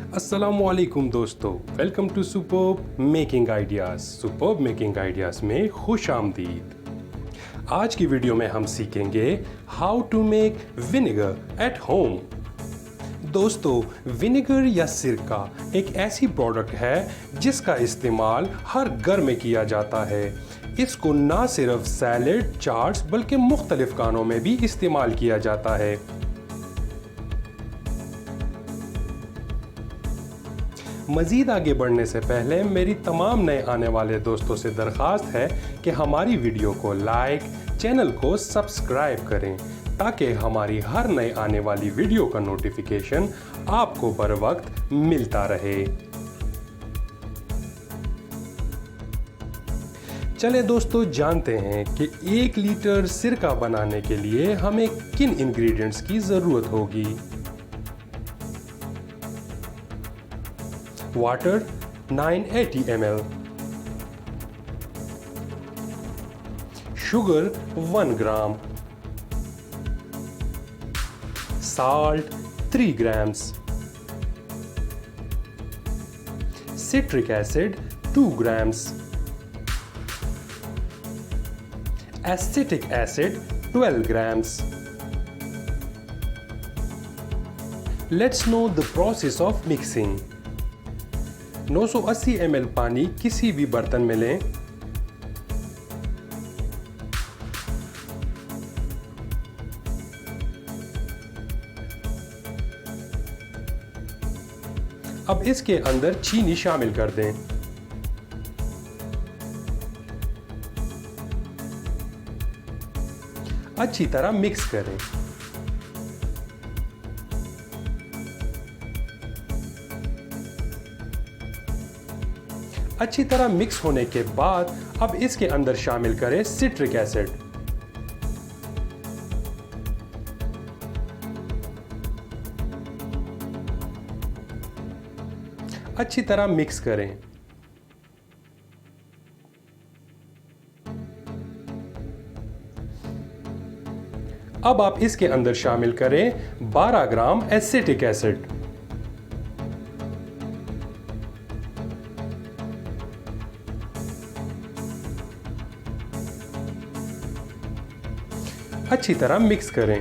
अस्सलामुअलैकुम दोस्तों, welcome to superb making ideas. Superb making ideas में खुश आमदीद। आज की वीडियो में हम सीखेंगे how to make vinegar at home. दोस्तों, विनेगर या सिरका एक ऐसी प्रोडक्ट है जिसका इस्तेमाल हर घर में किया जाता है। इसको ना सिर्फ सैलेड, चाट्स बल्कि मुख्तलिफ खानों में भी इस्तेमाल किया जाता है। मज़ीद आगे बढ़ने से पहले मेरी तमाम नए आने वाले दोस्तों से दरख्वास्त है कि हमारी वीडियो को लाइक, चैनल को सब्सक्राइब करें ताकि हमारी हर नए आने वाली वीडियो का नोटिफिकेशन आपको बर वक्त मिलता रहे। चले दोस्तों, जानते हैं कि 1 लीटर सिरका बनाने के लिए हमें किन इंग्रेडिएंट्स की ज़रूरत होगी। Water 980 ml, sugar 1 gram, salt 3 grams, citric acid 2 grams, acetic acid 12 grams. Let's know the process of mixing. 980 ml पानी किसी भी बर्तन में लें। अब इसके अंदर चीनी शामिल कर दें। अच्छी तरह मिक्स करें। अच्छी तरह मिक्स होने के बाद अब इसके अंदर शामिल करें सिट्रिक एसिड। अच्छी तरह मिक्स करें। अब आप इसके अंदर शामिल करें 12 ग्राम एसिटिक एसिड। अच्छी तरह मिक्स करें।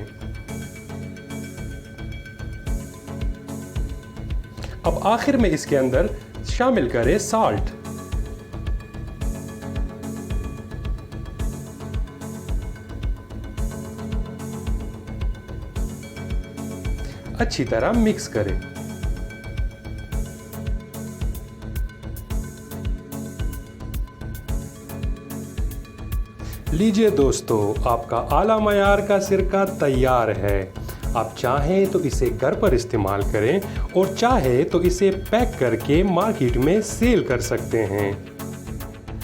अब आखिर में इसके अंदर शामिल करें साल्ट। अच्छी तरह मिक्स करें। लीजिए दोस्तों, आपका आला मयार का सिरका तैयार है। आप चाहें तो इसे घर पर इस्तेमाल करें और चाहे तो इसे पैक करके मार्केट में सेल कर सकते हैं।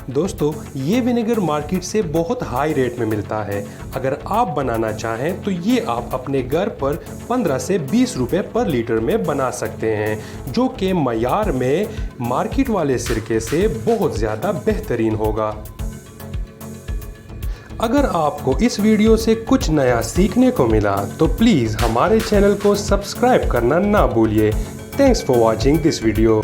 दोस्तों, ये विनेगर मार्केट से बहुत हाई रेट में मिलता है। अगर आप बनाना चाहें तो ये आप अपने घर पर 15 से 20 रुपए पर लीटर में बना सकते हैं, जो कि मयार में मार्केट वाले सिरके से बहुत ज़्यादा बेहतरीन होगा। अगर आपको इस वीडियो से कुछ नया सीखने को मिला तो प्लीज़ हमारे चैनल को सब्सक्राइब करना ना भूलिए। Thanks for watching this video.